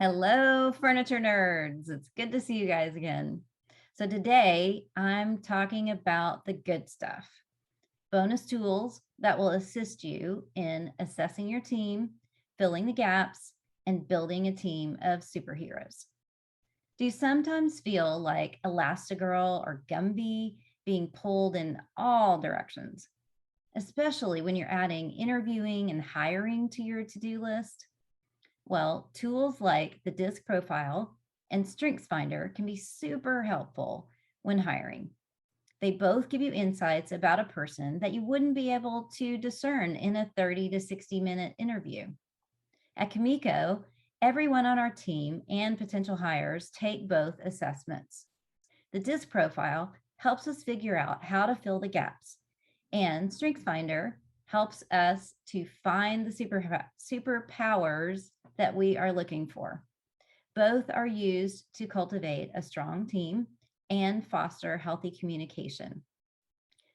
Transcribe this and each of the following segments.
Hello, furniture nerds. It's good to see you guys again. So, today I'm talking about the good stuff, bonus tools that will assist you in assessing your team, filling the gaps, and building a team of superheroes. Do you sometimes feel like Elastigirl or Gumby being pulled in all directions, especially when you're adding interviewing and hiring to your to do list? Well, tools like the disc profile and strengths finder can be super helpful when hiring. They both give you insights about a person that you wouldn't be able to discern in a 30 to 60-minute interview. At Kimiko, everyone on our team and potential hires take both assessments. The disc profile helps us figure out how to fill the gaps, and strengths finder helps us to find the superpowers that we are looking for. Both are used to cultivate a strong team and foster healthy communication.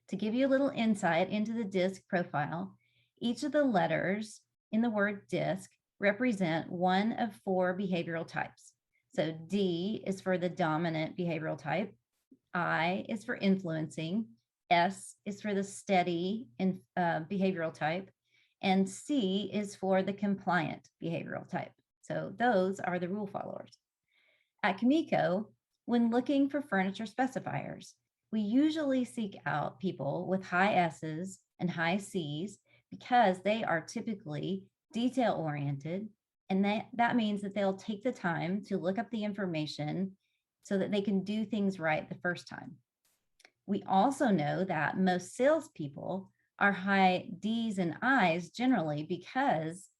To give you a little insight into the DISC profile, each of the letters in the word DISC represent one of four behavioral types. So D is for the dominant behavioral type, I is for influencing, S is for the steady behavioral type, and C is for the compliant behavioral type. So those are the rule followers. At Kimiko, when looking for furniture specifiers, we usually seek out people with high S's and high C's because they are typically detail oriented. And that means that they'll take the time to look up the information so that they can do things right the first time. We also know that most salespeople are high D's and I's generally because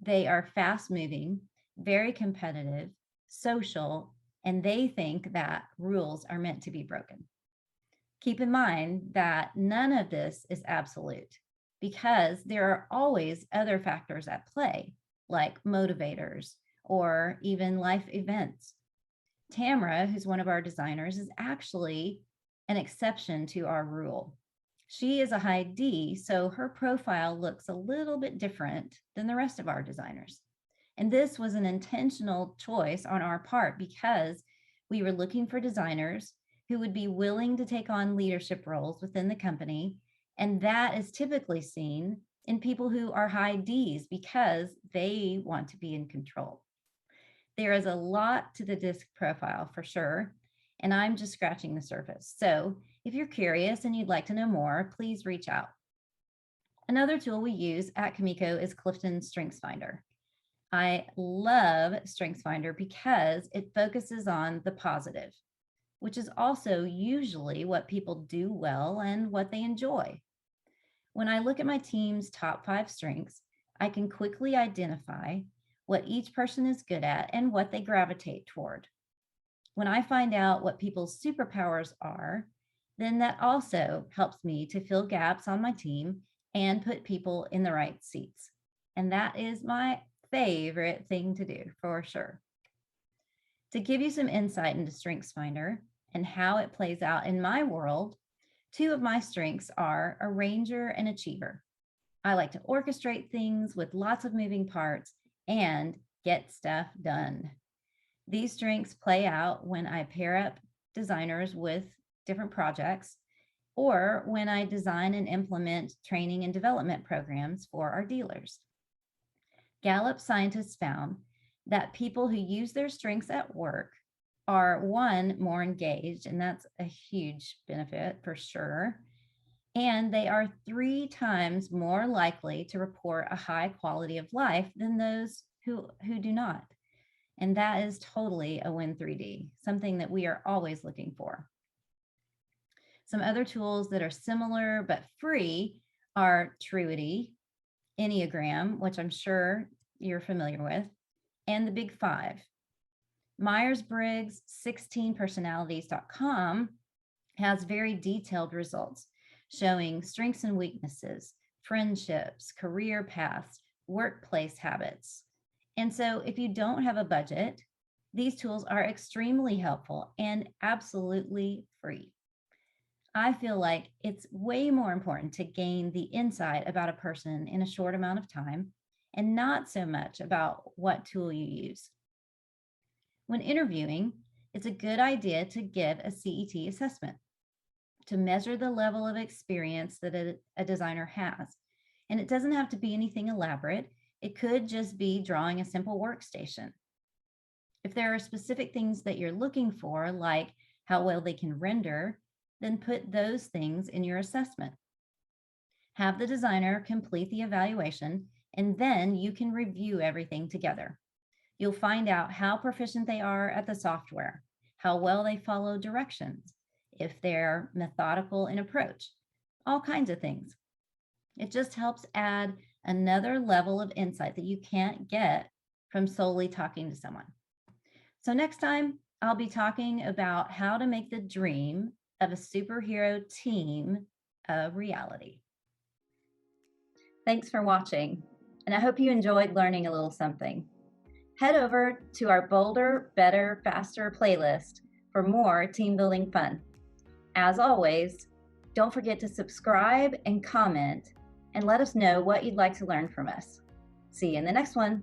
they are fast moving, very competitive, social, and they think that rules are meant to be broken. Keep in mind that none of this is absolute because there are always other factors at play, like motivators or even life events. Tamara, who's one of our designers, is actually an exception to our rule. She is a high D, so her profile looks a little bit different than the rest of our designers. And this was an intentional choice on our part because we were looking for designers who would be willing to take on leadership roles within the company. And that is typically seen in people who are high Ds because they want to be in control. There is a lot to the DISC profile for sure, and I'm just scratching the surface. So if you're curious and you'd like to know more, please reach out. Another tool we use at Kimiko is Clifton Strengths Finder. I love Strengths Finder because it focuses on the positive, which is also usually what people do well and what they enjoy. When I look at my team's top 5 strengths, I can quickly identify what each person is good at and what they gravitate toward. When I find out what people's superpowers are, then that also helps me to fill gaps on my team and put people in the right seats. And that is my favorite thing to do for sure. To give you some insight into StrengthsFinder and how it plays out in my world, 2 of my strengths are arranger and achiever. I like to orchestrate things with lots of moving parts and get stuff done. These strengths play out when I pair up designers with different projects or when I design and implement training and development programs for our dealers. Gallup scientists found that people who use their strengths at work are 1, more engaged, and that's a huge benefit for sure. And they are 3 times more likely to report a high quality of life than those who do not. And that is totally a win 3D, something that we are always looking for. Some other tools that are similar but free are Truity, Enneagram, which I'm sure you're familiar with, and the Big 5. Myers-Briggs 16personalities.com has very detailed results showing strengths and weaknesses, friendships, career paths, workplace habits. And so if you don't have a budget, these tools are extremely helpful and absolutely free. I feel like it's way more important to gain the insight about a person in a short amount of time and not so much about what tool you use. When interviewing, it's a good idea to give a CET assessment to measure the level of experience that a designer has. And it doesn't have to be anything elaborate. It could just be drawing a simple workstation. If there are specific things that you're looking for, like how well they can render, then put those things in your assessment. Have the designer complete the evaluation, and then you can review everything together. You'll find out how proficient they are at the software, how well they follow directions, if they're methodical in approach, all kinds of things. It just helps add another level of insight that you can't get from solely talking to someone. So next time, I'll be talking about how to make the dream of a superhero team a reality. Thanks for watching, and I hope you enjoyed learning a little something. Head over to our Bolder, Better, Faster playlist for more team building fun. As always, don't forget to subscribe and comment and let us know what you'd like to learn from us. See you in the next one.